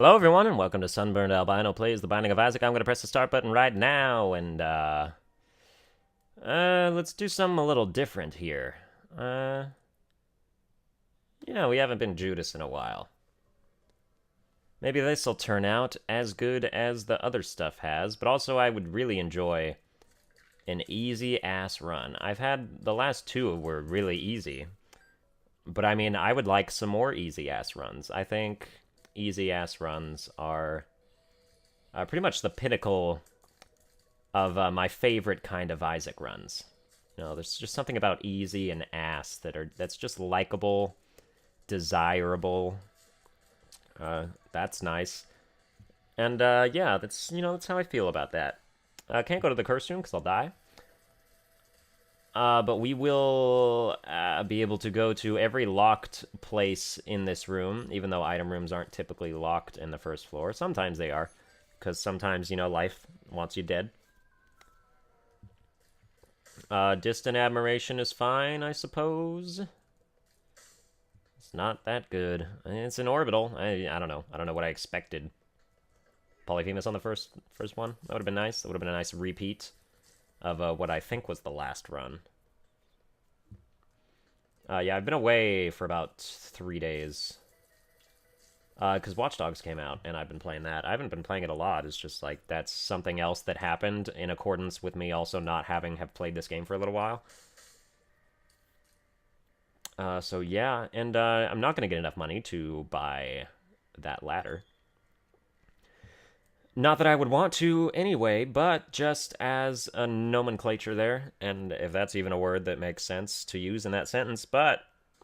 Hello, everyone, and welcome to Sunburned Albino Plays The Binding of Isaac. I'm going to press the start button right now, and, let's do something a little different here. Uh, we haven't been Judas in a while. Maybe this'll turn out as good as the other stuff has, but also I would really enjoy an easy-ass run. I've had, the last two were really easy, but I mean, I would like some more easy-ass runs. I think easy-ass runs are pretty much the pinnacle of my favorite kind of Isaac runs. There's just something about easy and ass that's just likable, desirable. That's nice. And yeah, that's how I feel about that. I can't go to the curse room because I'll die. But we will be able to go to every locked place in this room, even though item rooms aren't typically locked in the first floor. Sometimes they are, because sometimes, life wants you dead. Distant admiration is fine, I suppose. It's not that good. It's an orbital. I don't know. I don't know what I expected. Polyphemus on the first one. That would have been nice. That would have been a nice repeat of what I think was the last run. Yeah, I've been away for about 3 days. Because Watch Dogs came out, and I've been playing that. I haven't been playing it a lot. It's just like, that's something else that happened in accordance with me also not have played this game for a little while. So yeah, and I'm not going to get enough money to buy that ladder. Not that I would want to anyway, but just as a nomenclature there, and if that's even a word that makes sense to use in that sentence, but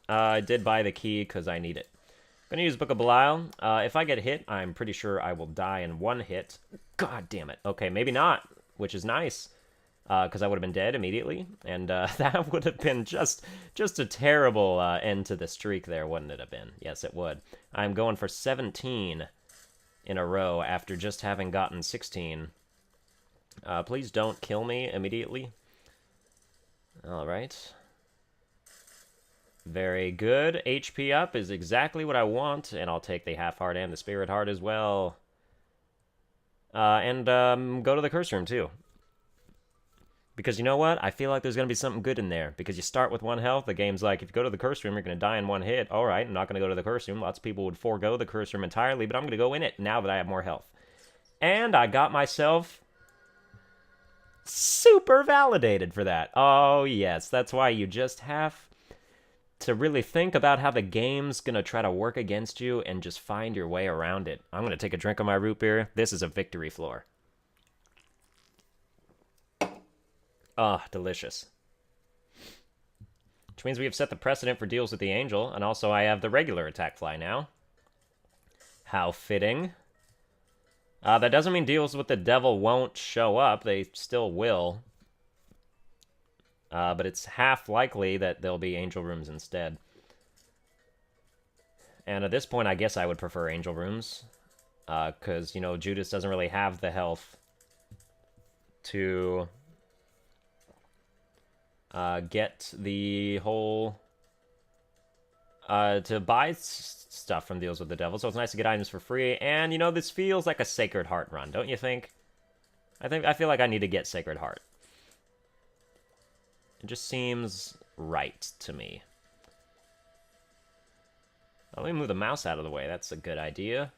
I did buy the key because I need it. I'm going to use Book of Belial. If I get hit, I'm pretty sure I will die in one hit. God damn it. Okay, maybe not, which is nice, because I would have been dead immediately, and that would have been just a terrible end to the streak there, wouldn't it have been? Yes, it would. I'm going for 17 in a row after just having gotten 16. Please don't kill me immediately. All right. Very good. HP up is exactly what I want, and I'll take the half heart and the spirit heart as well. And go to the curse room, too. Because you know what? I feel like there's going to be something good in there. Because you start with 1 health, the game's like, if you go to the curse room, you're going to die in 1 hit. Alright, I'm not going to go to the curse room. Lots of people would forego the curse room entirely, but I'm going to go in it now that I have more health. And I got myself super validated for that. Oh, yes, that's why you just have to really think about how the game's going to try to work against you and just find your way around it. I'm going to take a drink of my root beer. This is a victory floor. Ah, delicious. Which means we have set the precedent for deals with the angel, and also I have the regular attack fly now. How fitting. That doesn't mean deals with the devil won't show up. They still will. But it's half likely that there'll be angel rooms instead. And at this point, I guess I would prefer angel rooms. Because, Judas doesn't really have the health to get the whole... to buy stuff from deals with the devil, so it's nice to get items for free. And, this feels like a Sacred Heart run, don't you think? I feel like I need to get Sacred Heart. It just seems right to me. Let me move the mouse out of the way. That's a good idea.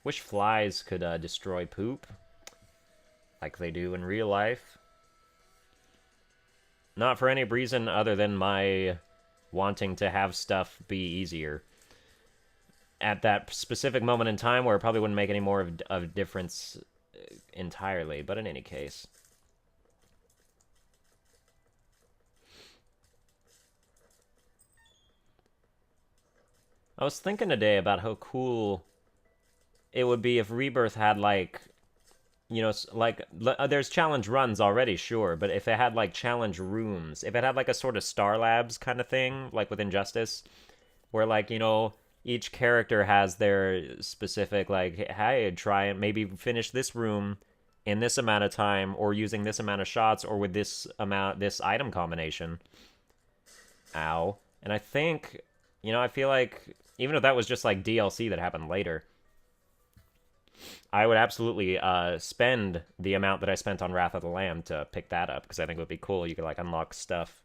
Wish flies could destroy poop. Like they do in real life. Not for any reason other than my wanting to have stuff be easier. At that specific moment in time where it probably wouldn't make any more of a difference entirely. But in any case... I was thinking today about how cool it would be if Rebirth had, like, there's challenge runs already, sure, but if it had, like, challenge rooms, if it had, like, a sort of Star Labs kind of thing, like with Injustice, where, like, each character has their specific, like, hey, try and maybe finish this room in this amount of time, or using this amount of shots, or with this item combination. Ow. And I think, I feel like... even if that was just, like, DLC that happened later, I would absolutely spend the amount that I spent on Wrath of the Lamb to pick that up, because I think it would be cool. You could, like, unlock stuff.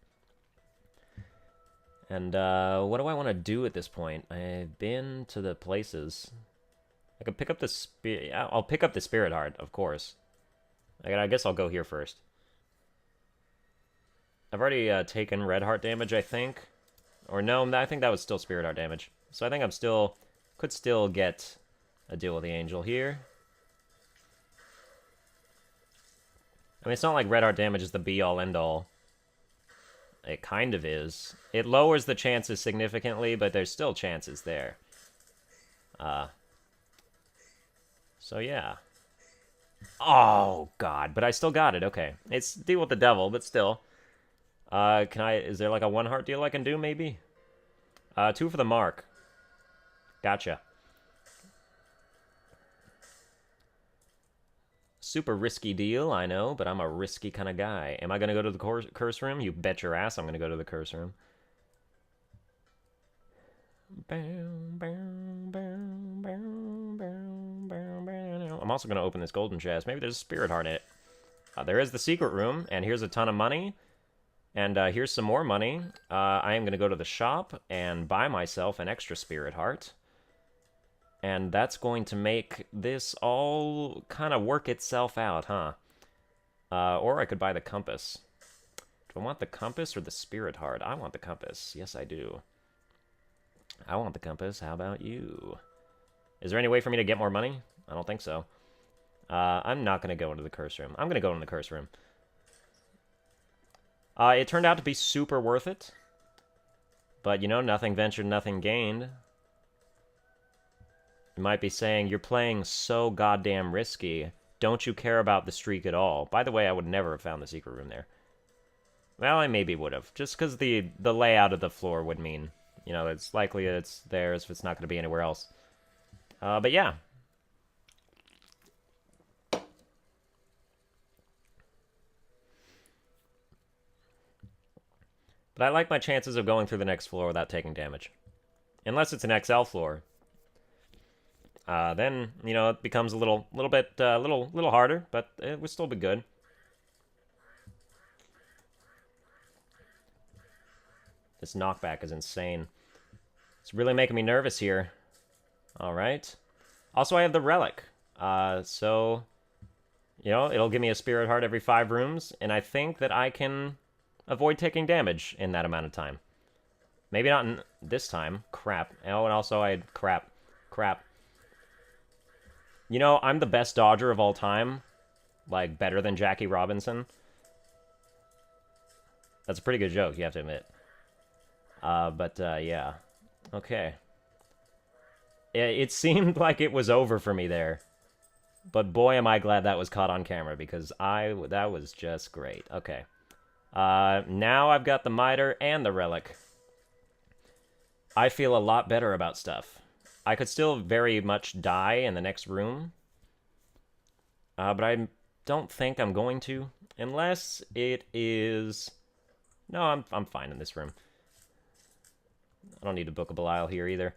And what do I want to do at this point? I've been to the places. I could pick up the I'll pick up the Spirit Heart, of course. I guess I'll go here first. I've already taken Red Heart damage, I think. Or no, I think that was still Spirit Heart damage. So I think could still get a deal with the Angel here. I mean, it's not like Red Heart damage is the be-all, end-all. It kind of is. It lowers the chances significantly, but there's still chances there. So yeah. Oh, God. But I still got it. Okay. It's deal with the devil, but still. Is there like a 1 heart deal I can do, maybe? 2 for the mark. Gotcha. Super risky deal, I know, but I'm a risky kind of guy. Am I going to go to the curse room? You bet your ass I'm going to go to the curse room. I'm also going to open this golden chest. Maybe there's a spirit heart in it. There is the secret room, and here's a ton of money. And here's some more money. I am going to go to the shop and buy myself an extra spirit heart. And that's going to make this all kind of work itself out, huh? Or I could buy the compass. Do I want the compass or the spirit heart? I want the compass. Yes, I do. I want the compass. How about you? Is there any way for me to get more money? I don't think so. I'm not going to go into the curse room. I'm going to go in the curse room. It turned out to be super worth it. But, you know, nothing ventured, nothing gained. You might be saying, you're playing so goddamn risky. Don't you care about the streak at all? By the way, I would never have found the secret room there. Well, I maybe would have. Just because the layout of the floor would mean, you know, it's likely it's there if it's not going to be anywhere else. But yeah. But I like my chances of going through the next floor without taking damage. Unless it's an XL floor. Then, you know, it becomes a little harder, but it would still be good. This knockback is insane. It's really making me nervous here. Alright. Also, I have the relic. So, you know, it'll give me a spirit heart every 5 rooms, and I think that I can avoid taking damage in that amount of time. Maybe not in this time. Crap. Oh, and also I had crap. You know, I'm the best dodger of all time. Like, better than Jackie Robinson. That's a pretty good joke, you have to admit. Yeah. Okay. It seemed like it was over for me there. But boy, am I glad that was caught on camera, because that was just great. Okay. Now I've got the miter and the relic. I feel a lot better about stuff. I could still very much die in the next room. But I don't think I'm going to. Unless it is... No, I'm fine in this room. I don't need a Book of Belial here either.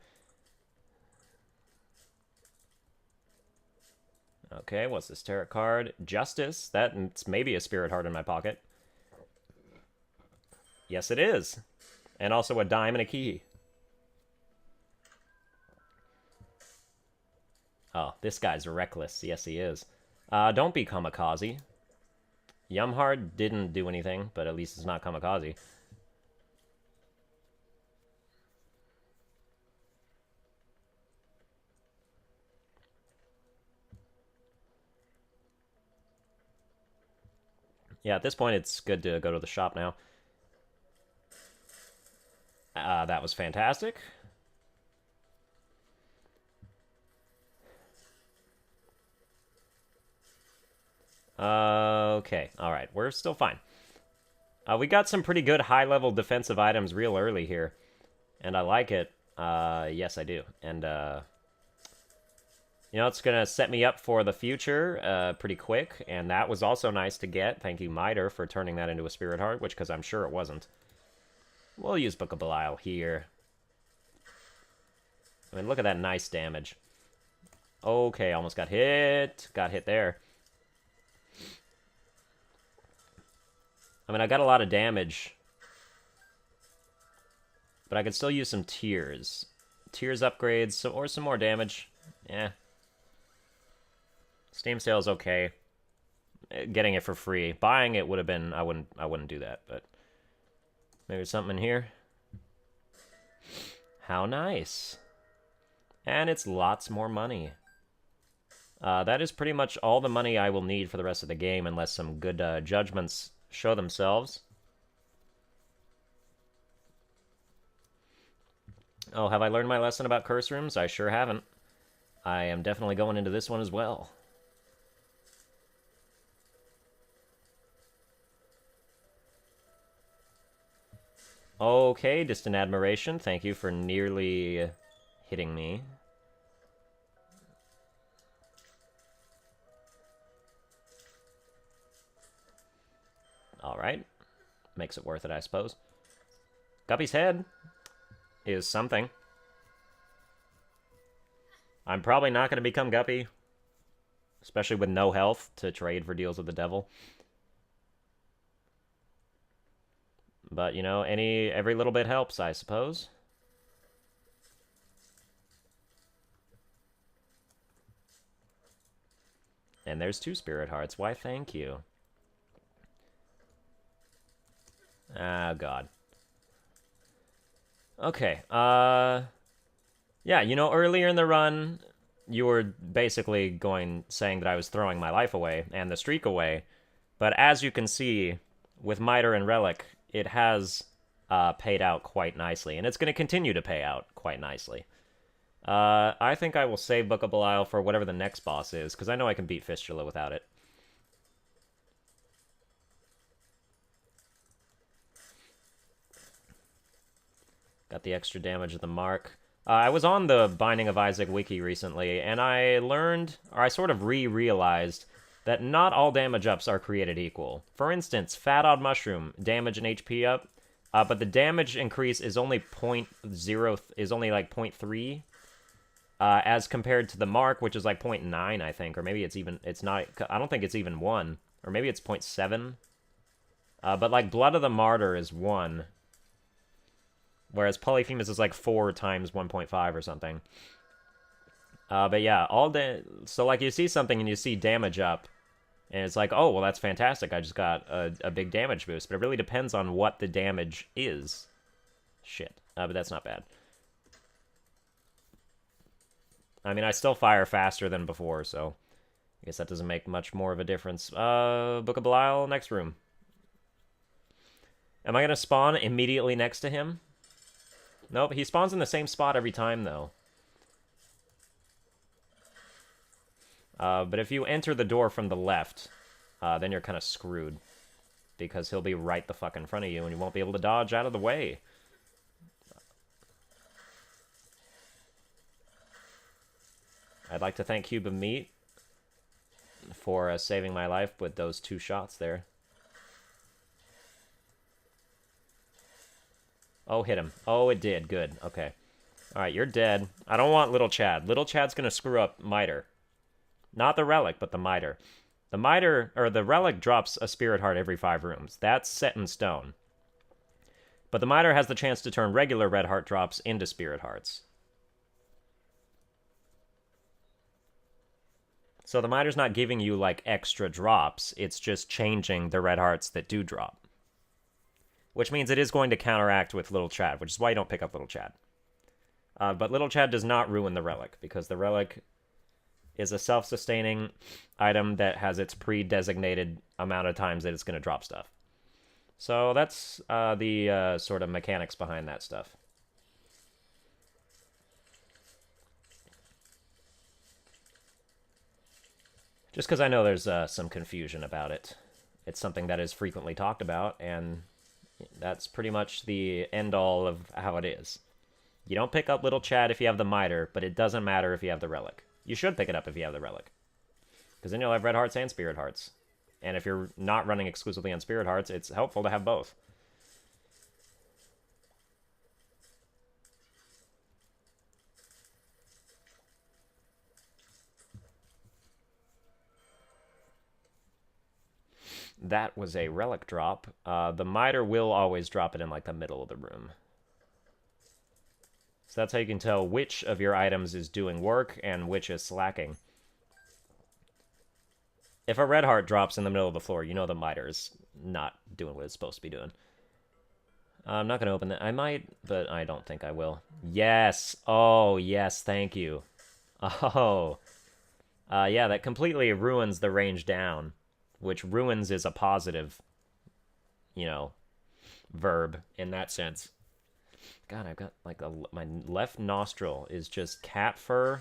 Okay, what's this tarot card? Justice. That's maybe a spirit heart in my pocket. Yes, it is. And also a dime and a key. Oh, this guy's reckless. Yes, he is. Don't be kamikaze. Yumhard didn't do anything, but at least it's not kamikaze. Yeah, at this point, it's good to go to the shop now. That was fantastic. Okay, alright, we're still fine. We got some pretty good high-level defensive items real early here. And I like it. Yes, I do. And, you know, it's gonna set me up for the future pretty quick. And that was also nice to get. Thank you, Miter, for turning that into a Spirit Heart, because I'm sure it wasn't. We'll use Book of Belial here. I mean, look at that nice damage. Okay, almost got hit. Got hit there. I mean, I got a lot of damage. But I could still use some tears. Tears upgrades, or some more damage. Yeah. Steam sale's okay. Getting it for free. Buying it would have been... I wouldn't do that, but... Maybe there's something in here. How nice. And it's lots more money. That is pretty much all the money I will need for the rest of the game, unless some good judgments show themselves. Oh, have I learned my lesson about curse rooms? I sure haven't. I am definitely going into this one as well. Okay, distant admiration. Thank you for nearly hitting me. Alright. Makes it worth it, I suppose. Guppy's head is something. I'm probably not going to become Guppy. Especially with no health to trade for deals with the devil. But, you know, every little bit helps, I suppose. And there's 2 spirit hearts. Why, thank you. Ah, God. Okay, yeah, you know, earlier in the run, you were basically saying that I was throwing my life away, and the streak away, but as you can see, with Miter and Relic, it has paid out quite nicely, and it's going to continue to pay out quite nicely. I think I will save Book of Belial for whatever the next boss is, because I know I can beat Fistula without it. Got the extra damage of the mark. I was on the Binding of Isaac wiki recently, and I learned, or I sort of re-realized, that not all damage ups are created equal. For instance, Fat Odd Mushroom, damage and HP up, but the damage increase is only like 0.3, as compared to the mark, which is like 0.9, I think, or maybe it's not, I don't think it's even 1, or maybe it's 0.7. But like Blood of the Martyr is 1. Whereas Polyphemus is like 4 times 1.5 or something. But yeah, so like you see something and you see damage up, and it's like, oh, well, that's fantastic. I just got a big damage boost. But it really depends on what the damage is. Shit. But that's not bad. I mean, I still fire faster than before, so I guess that doesn't make much more of a difference. Book of Belial, next room. Am I going to spawn immediately next to him? Nope, he spawns in the same spot every time, though. But if you enter the door from the left, then you're kind of screwed. Because he'll be right the fuck in front of you, and you won't be able to dodge out of the way. I'd like to thank Cube of Meat for saving my life with those 2 shots there. Oh, hit him. Oh, it did. Good. Okay. Alright, you're dead. I don't want Little Chad. Little Chad's gonna screw up Miter. Not the Relic, but the Miter. The Miter, or the Relic, drops a Spirit Heart every 5 rooms. That's set in stone. But the Miter has the chance to turn regular Red Heart drops into Spirit Hearts. So the Miter's not giving you, like, extra drops. It's just changing the Red Hearts that do drop. Which means it is going to counteract with Little Chad, which is why you don't pick up Little Chad. But Little Chad does not ruin the Relic, because the Relic is a self-sustaining item that has its pre-designated amount of times that it's going to drop stuff. So that's the sort of mechanics behind that stuff. Just because I know there's some confusion about it. It's something that is frequently talked about, and that's pretty much the end-all of how it is. You don't pick up Little Chad if you have the Miter, but it doesn't matter if you have the Relic. You should pick it up if you have the Relic. Because then you'll have Red Hearts and Spirit Hearts. And if you're not running exclusively on Spirit Hearts, it's helpful to have both. That was a relic drop. The miter will always drop it in, like, the middle of the room. So that's how you can tell which of your items is doing work and which is slacking. If a red heart drops in the middle of the floor, you know the miter is not doing what it's supposed to be doing. I'm not going to open that. I might, but I don't think I will. Yes. Oh, yes. Thank you. Oh. Yeah, that completely ruins the range down, which ruins is a positive, verb in that sense. God, I've got, like, my left nostril is just cat fur.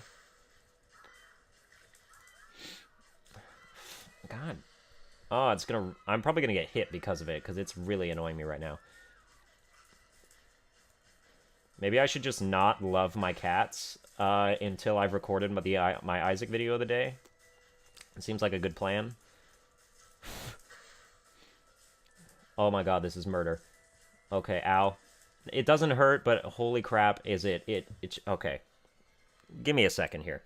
God. Oh, I'm probably gonna get hit because of it, because it's really annoying me right now. Maybe I should just not love my cats until I've recorded my Isaac video of the day. It seems like a good plan. Oh my god, this is murder. Okay, ow. It doesn't hurt, but holy crap, is it... Okay. Give me a second here.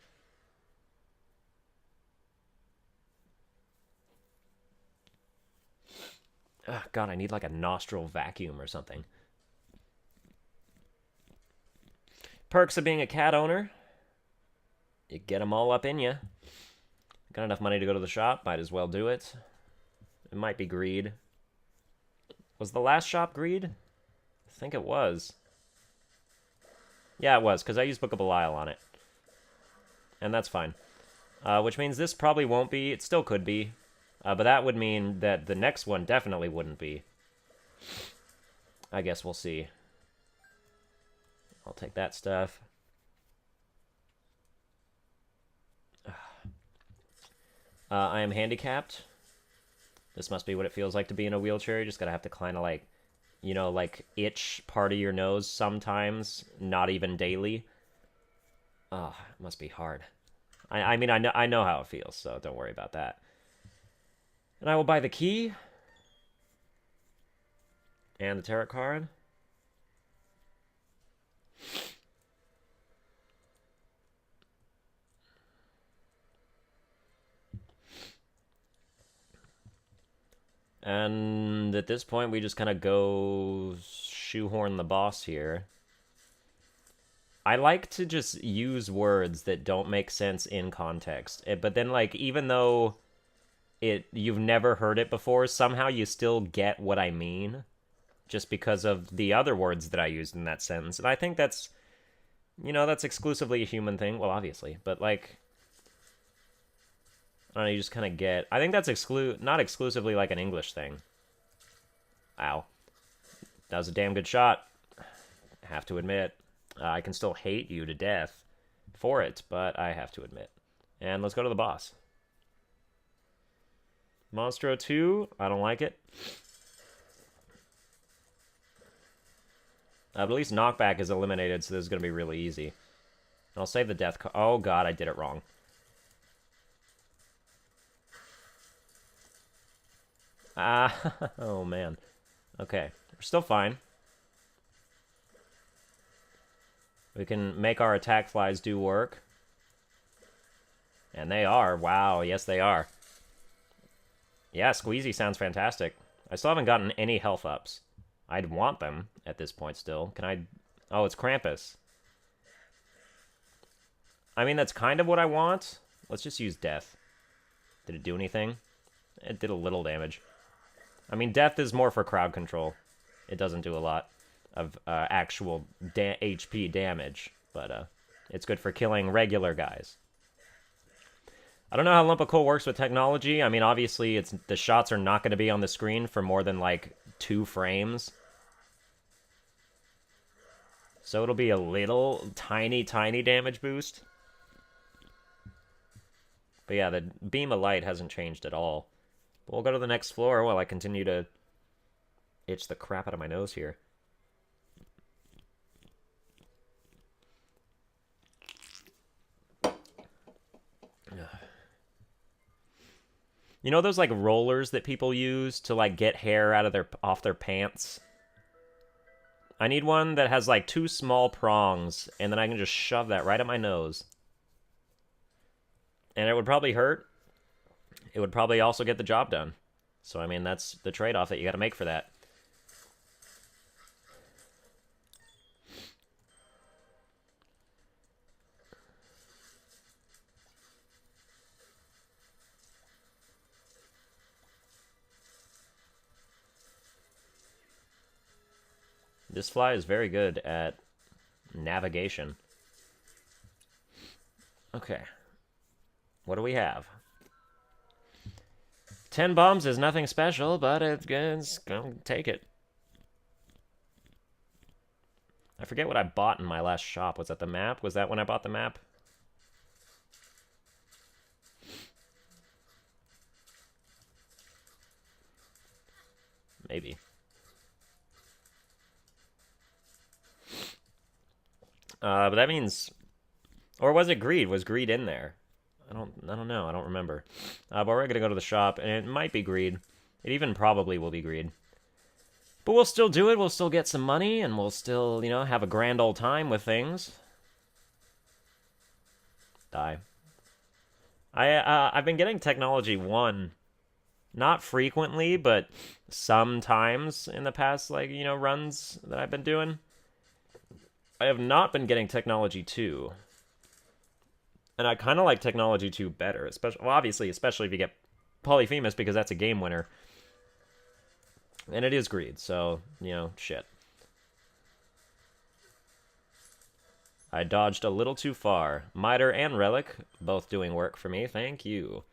Ugh, god, I need like a nostril vacuum or something. Perks of being a cat owner. You get them all up in you. Got enough money to go to the shop, might as well do it. It might be greed. Was the last shop greed? I think it was. Yeah, it was, because I used Book of Belial on it. And that's fine. Which means this probably won't be. It still could be. But that would mean that the next one definitely wouldn't be. I guess we'll see. I'll take that stuff. I am handicapped. This must be what it feels like to be in a wheelchair. You just gotta have to kind of like, like itch part of your nose sometimes, not even daily. Oh, it must be hard. I mean, I know how it feels, so don't worry about that. And I will buy the key. And the tarot card. And at this point, we just kind of go shoehorn the boss here. I like to just use words that don't make sense in context. But then, like, even though you've never heard it before, somehow you still get what I mean. Just because of the other words that I used in that sentence. And I think that's, that's exclusively a human thing. Well, obviously. But, like, I don't know, you just kind of get... I think that's not exclusively, like, an English thing. Ow. That was a damn good shot. Have to admit. I can still hate you to death for it, but I have to admit. And let's go to the boss. Monstro 2, I don't like it. But at least knockback is eliminated, so this is going to be really easy. And I'll save the death card. Oh god, I did it wrong. Oh man. Okay, we're still fine. We can make our attack flies do work. And they are. Wow, yes they are. Yeah, Squeezy sounds fantastic. I still haven't gotten any health ups. I'd want them at this point still. Can I... Oh, it's Krampus. I mean, that's kind of what I want. Let's just use Death. Did it do anything? It did a little damage. I mean, Death is more for crowd control. It doesn't do a lot of actual HP damage, but it's good for killing regular guys. I don't know how Lump of Coal works with technology. I mean, obviously, the shots are not going to be on the screen for more than, like, 2 frames. So it'll be a little tiny damage boost. But yeah, the beam of light hasn't changed at all. But we'll go to the next floor while I continue to itch the crap out of my nose here. You know those, like, rollers that people use to, like, get hair off their pants? I need one that has, like, 2 small prongs, and then I can just shove that right at my nose. And it would probably hurt. It would probably also get the job done. So, I mean, that's the trade-off that you gotta make for that. This fly is very good at navigation. Okay. What do we have? 10 bombs is nothing special, but it's gonna take it. I forget what I bought in my last shop. Was that the map? Was that when I bought the map? Maybe. But that means, or was it greed? Was greed in there? I don't know. I don't remember. But we're gonna go to the shop, and it might be greed. It even probably will be greed. But we'll still do it. We'll still get some money, and we'll still, you know, have a grand old time with things. Die. I've been getting technology 1, not frequently, but sometimes in the past, like, you know, runs that I've been doing. I have not been getting technology 2. And I kind of like technology 2 better, especially, well, obviously, especially if you get Polyphemus, because that's a game winner. And it is greed, so, you know, shit. I dodged a little too far. Miter and Relic, both doing work for me. Thank you.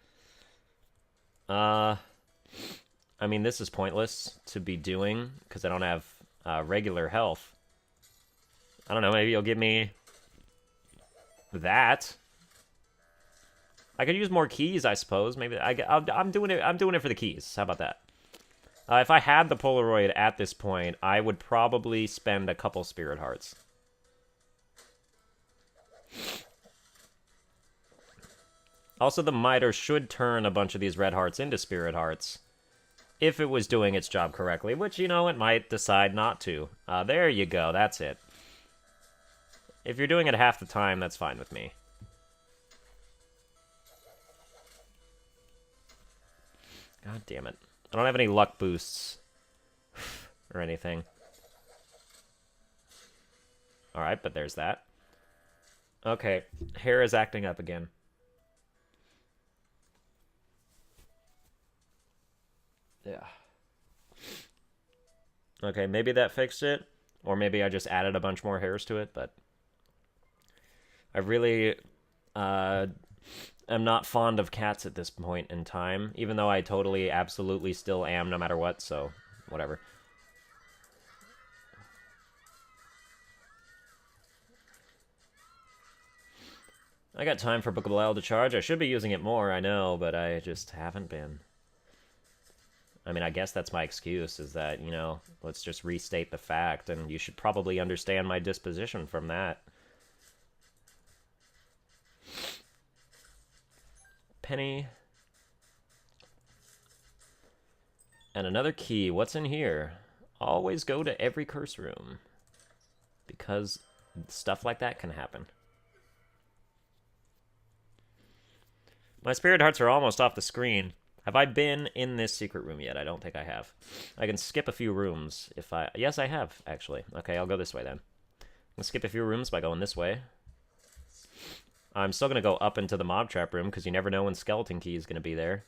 I mean, this is pointless to be doing, because I don't have regular health. I don't know, maybe you'll give me that. I could use more keys, I suppose. Maybe I'm doing it. I'm doing it for the keys. How about that? If I had the Polaroid at this point, I would probably spend a couple Spirit Hearts. Also, the Miter should turn a bunch of these red hearts into Spirit Hearts if it was doing its job correctly, which, you know, it might decide not to. There you go. That's it. If you're doing it half the time, that's fine with me. God damn it. I don't have any luck boosts or anything. Alright, but there's that. Okay, hair is acting up again. Yeah. Okay, maybe that fixed it. Or maybe I just added a bunch more hairs to it, but I really am not fond of cats at this point in time, even though I totally, absolutely still am no matter what, so whatever. I got time for Book of Belial to charge. I should be using it more, I know, but I just haven't been. I mean, I guess that's my excuse, is that, you know, let's just restate the fact, and you should probably understand my disposition from that. Penny. And another key. What's in here? Always go to every curse room, because stuff like that can happen. My Spirit Hearts are almost off the screen. Have I been in this secret room yet? I don't think I have. I can skip a few rooms if I... Yes, I have, actually. Okay, I'll go this way then. I'll skip a few rooms by going this way. I'm still going to go up into the mob trap room, because you never know when Skeleton Key is going to be there.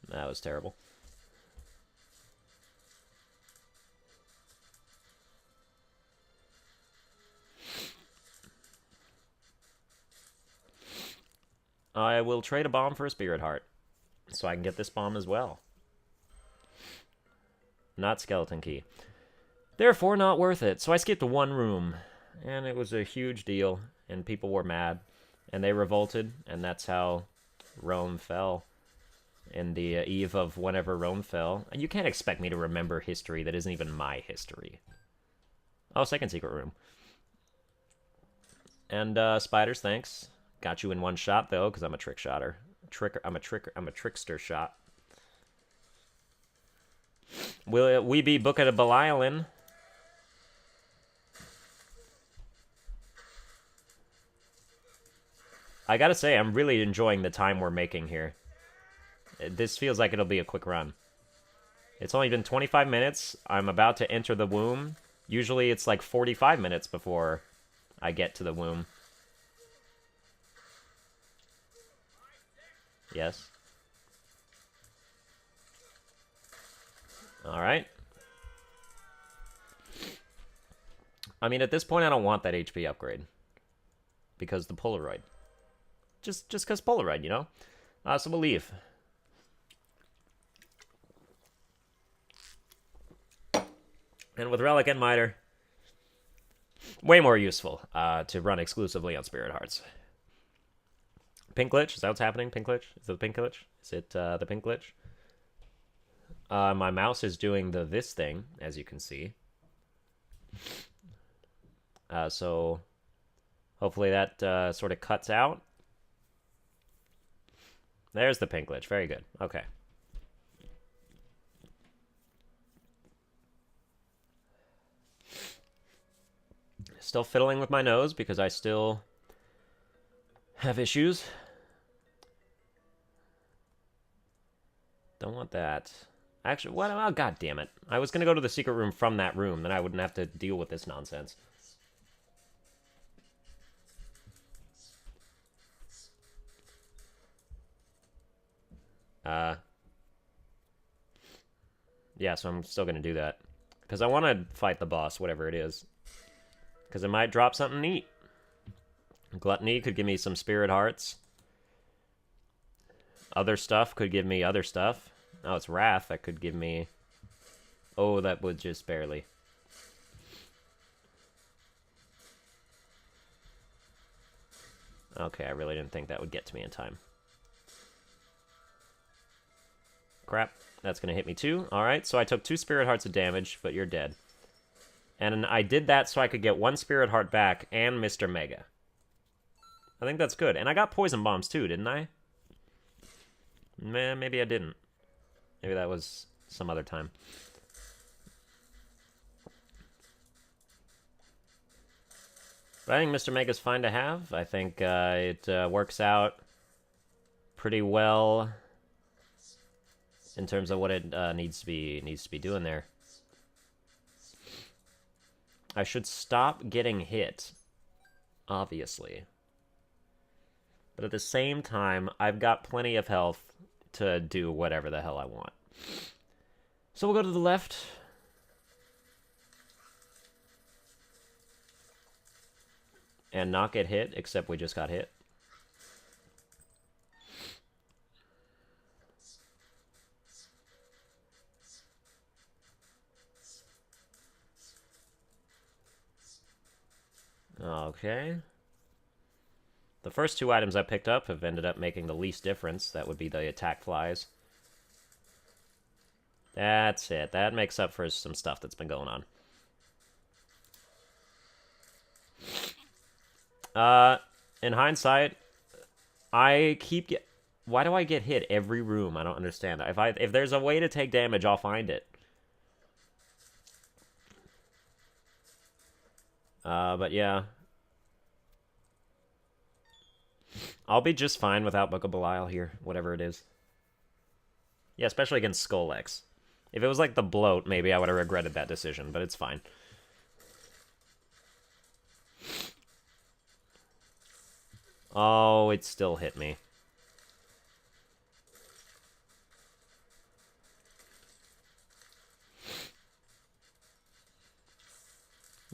That was terrible. I will trade a bomb for a Spirit Heart, so I can get this bomb as well. Not Skeleton Key. Therefore, not worth it. So I skipped one room, and it was a huge deal, and people were mad, and they revolted, and that's how Rome fell. In the eve of whenever Rome fell. You can't expect me to remember history that isn't even my history. Oh, second secret room. And, spiders, thanks. Got you in one shot, though, because I'm a trick shotter. I'm a trickster shot. Will we be Book of Belial? I gotta say, I'm really enjoying the time we're making here. This feels like it'll be a quick run. It's only been 25 minutes. I'm about to enter the womb. Usually it's like 45 minutes before I get to the womb. Yes. Alright. I mean, at this point, I don't want that HP upgrade. Because the Polaroid. Just because Polaroid, you know? So we'll leave. And with Relic and Miter, way more useful to run exclusively on Spirit Hearts. Pink glitch? Is that what's happening? Pink glitch? Is it the pink glitch? Is it the pink glitch? My mouse is doing this thing, as you can see. So hopefully that sort of cuts out. There's the pink glitch. Very good. Okay. Still fiddling with my nose because I still have issues. Don't want that. Actually, what? Oh, god damn it. I was going to go to the secret room from that room. Then I wouldn't have to deal with this nonsense. Yeah, so I'm still going to do that. Because I want to fight the boss, whatever it is. Because it might drop something neat. Gluttony could give me some Spirit Hearts. Other stuff could give me other stuff. Oh, it's Wrath that could give me... Oh, that would just barely. Okay, I really didn't think that would get to me in time. Crap. That's going to hit me too. Alright, so I took 2 Spirit Hearts of damage, but you're dead. And I did that so I could get 1 Spirit Heart back and Mr. Mega. I think that's good. And I got Poison Bombs too, didn't I? Man, maybe I didn't. Maybe that was some other time. But I think Mr. Mega's fine to have. I think it works out pretty well in terms of what it needs to be doing there. I should stop getting hit, obviously. But at the same time, I've got plenty of health to do whatever the hell I want. So we'll go to the left. And not get hit, except we just got hit. Okay. The first 2 items I picked up have ended up making the least difference. That would be the attack flies. That's it. That makes up for some stuff that's been going on. In hindsight, I keep why do I get hit every room? I don't understand. If there's a way to take damage, I'll find it. But yeah. I'll be just fine without Book of Belial here, whatever it is. Yeah, especially against Skull-X. If it was like the bloat, maybe I would have regretted that decision, but it's fine. Oh, it still hit me.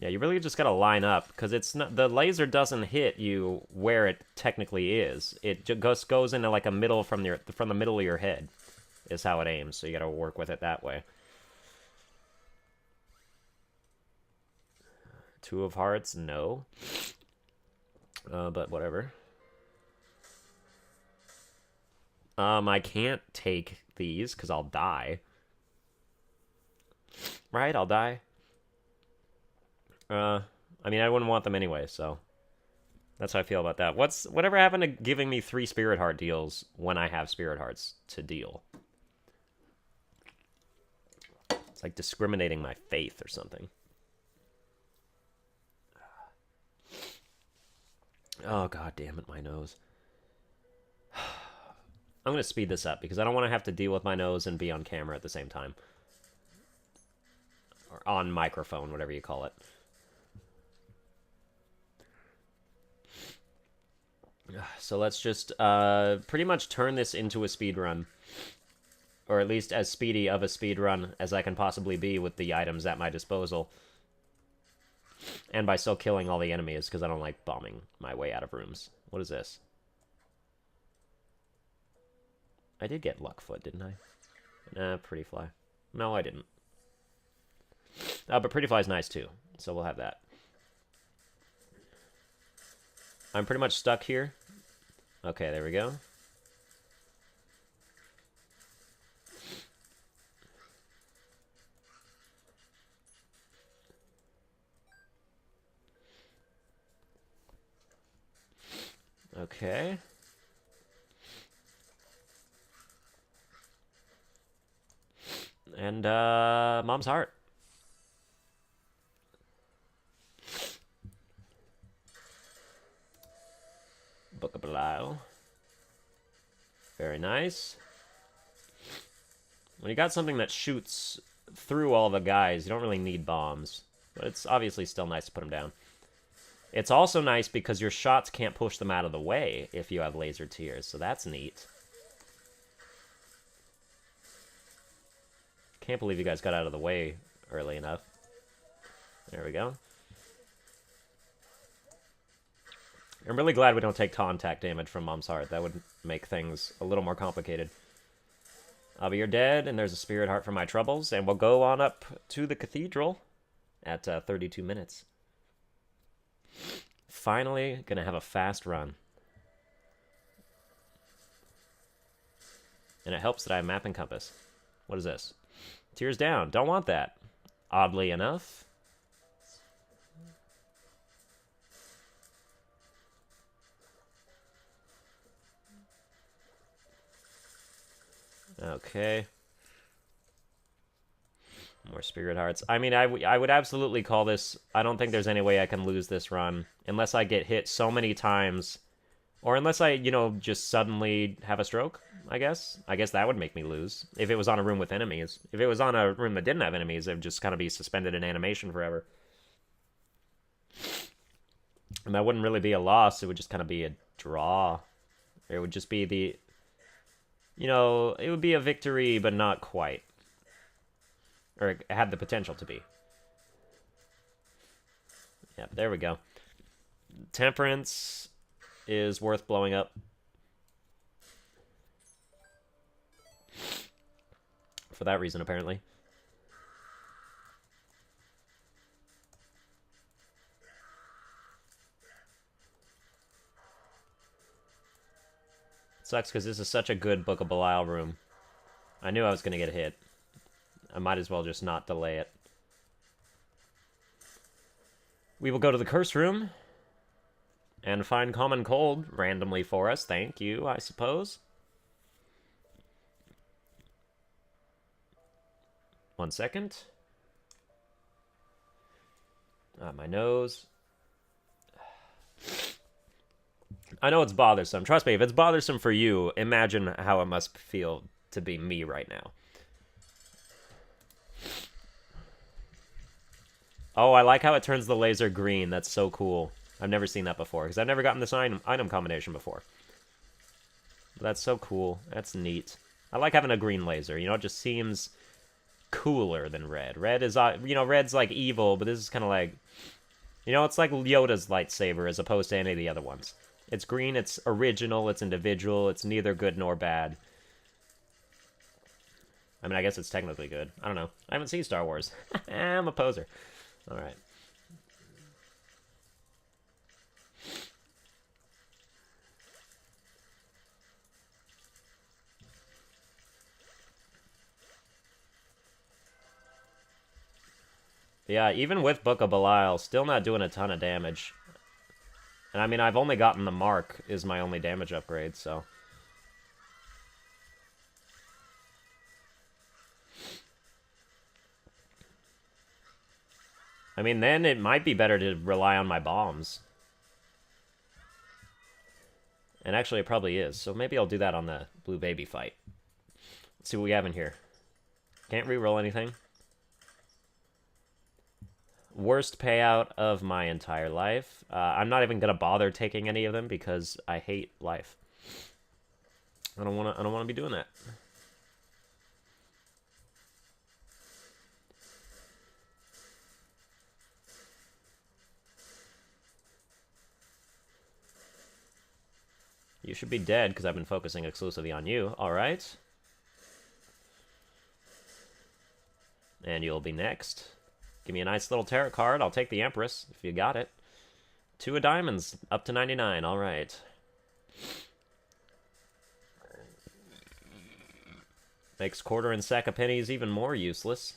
Yeah, you really just gotta line up, because it's not, the laser doesn't hit you where it technically is. It just goes into like a middle from the middle of your head, is how it aims. So you gotta work with it that way. 2 of Hearts, no. But whatever. I can't take these because I'll die. Right, I'll die. I mean, I wouldn't want them anyway, so that's how I feel about that. Whatever happened to giving me 3 Spirit Heart deals when I have Spirit Hearts to deal? It's like discriminating my faith or something. Oh, god damn it, my nose. I'm going to speed this up because I don't want to have to deal with my nose and be on camera at the same time. Or on microphone, whatever you call it. So let's just pretty much turn this into a speed run. Or at least as speedy of a speed run as I can possibly be with the items at my disposal. And by still killing all the enemies, because I don't like bombing my way out of rooms. What is this? I did get Luckfoot, didn't I? Nah, Pretty Fly. No, I didn't. But Pretty Fly's nice too, so we'll have that. I'm pretty much stuck here. Okay, there we go. Okay. And, Mom's Heart. Book of Belial. Very nice. When you got something that shoots through all the guys, you don't really need bombs. But it's obviously still nice to put them down. It's also nice because your shots can't push them out of the way if you have laser tears, so that's neat. Can't believe you guys got out of the way early enough. There we go. I'm really glad we don't take contact damage from Mom's Heart. That would make things a little more complicated. But you're dead, and there's a Spirit Heart for my troubles, and we'll go on up to the Cathedral at 32 minutes. Finally, gonna have a fast run. And it helps that I have map and compass. What is this? Tears down. Don't want that. Oddly enough. Okay. More Spirit Hearts. I mean, I would absolutely call this... I don't think there's any way I can lose this run. Unless I get hit so many times. Or unless I, you know, just suddenly have a stroke, I guess. I guess that would make me lose. If it was on a room with enemies. If it was on a room that didn't have enemies, it would just kind of be suspended in animation forever. And that wouldn't really be a loss. It would just kind of be a draw. It would just be the... You know, it would be a victory, but not quite. Or it had the potential to be. Yep, there we go. Temperance is worth blowing up. For that reason, apparently. Sucks because this is such a good Book of Belial room. I knew I was going to get hit. I might as well just not delay it. We will go to the Curse Room and find Common Cold randomly for us. Thank you, I suppose. 1 second. My nose. I know it's bothersome. Trust me, if it's bothersome for you, imagine how it must feel to be me right now. Oh, I like how it turns the laser green. That's so cool. I've never seen that before, because I've never gotten this item combination before. But that's so cool. That's neat. I like having a green laser. You know, it just seems cooler than red. Red is, you know, red's like evil, but this is kind of like... You know, it's like Yoda's lightsaber as opposed to any of the other ones. It's green, it's original, it's individual, it's neither good nor bad. I mean, I guess it's technically good. I don't know. I haven't seen Star Wars. I'm a poser. Alright. Yeah, even with Book of Belial, still not doing a ton of damage. And I mean, I've only gotten the Mark is my only damage upgrade, so... I mean, then it might be better to rely on my bombs. And actually, it probably is. So maybe I'll do that on the blue baby fight. Let's see what we have in here. Can't re-roll anything. Worst payout of my entire life. I'm not even gonna bother taking any of them because I hate life. I don't wanna be doing that. You should be dead because I've been focusing exclusively on you. All right. And you'll be next. Give me a nice little tarot card. I'll take the Empress if you got it. 2 of diamonds, up to 99. All right. Makes quarter and sack of pennies even more useless.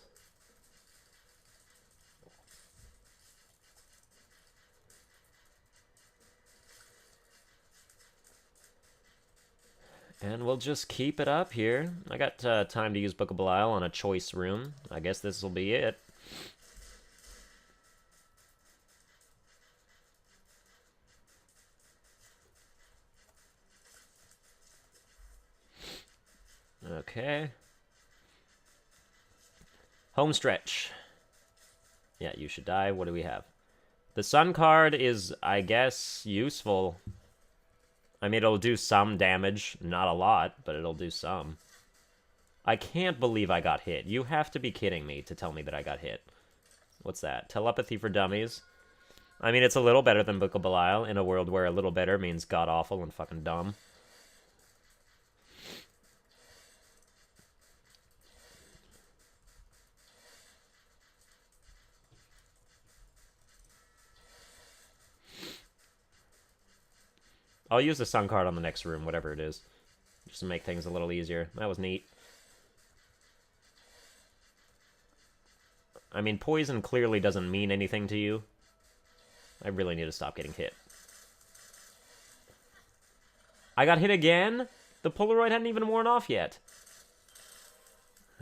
And we'll just keep it up here. I got time to use Book of Belial on a choice room. I guess this will be it. Okay. Home stretch. Yeah, you should die. What do we have? The Sun card is, I guess, useful. I mean, it'll do some damage. Not a lot, but it'll do some. I can't believe I got hit. You have to be kidding me to tell me that I got hit. What's that? Telepathy for dummies. I mean, it's a little better than Book of Belial in a world where a little better means god-awful and fucking dumb. I'll use the Sun card on the next room, whatever it is. Just to make things a little easier. That was neat. I mean, poison clearly doesn't mean anything to you. I really need to stop getting hit. I got hit again? The Polaroid hadn't even worn off yet.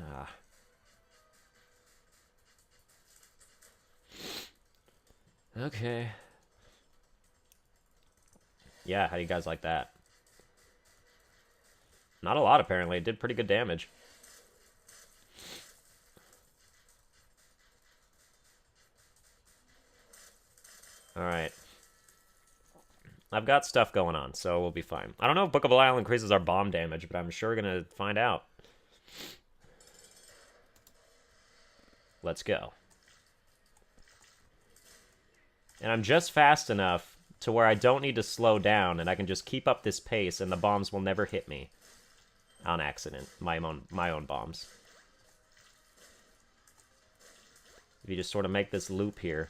Ah. Okay. Yeah, how do you guys like that? Not a lot, apparently. It did pretty good damage. Alright. I've got stuff going on, so we'll be fine. I don't know if Book of Belial increases our bomb damage, but I'm sure gonna find out. Let's go. And I'm just fast enough to where I don't need to slow down, and I can just keep up this pace, and the bombs will never hit me. On accident. My own bombs. If you just sort of make this loop here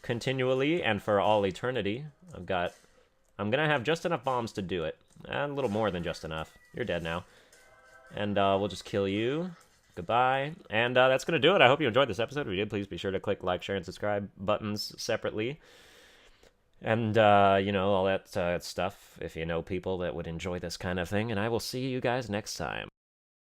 continually and for all eternity, I'm gonna have just enough bombs to do it. A little more than just enough. You're dead now. And we'll just kill you. Goodbye. And that's gonna do it. I hope you enjoyed this episode. If you did, please be sure to click like, share, and subscribe buttons separately. And, you know, all that stuff, if you know people that would enjoy this kind of thing. And I will see you guys next time.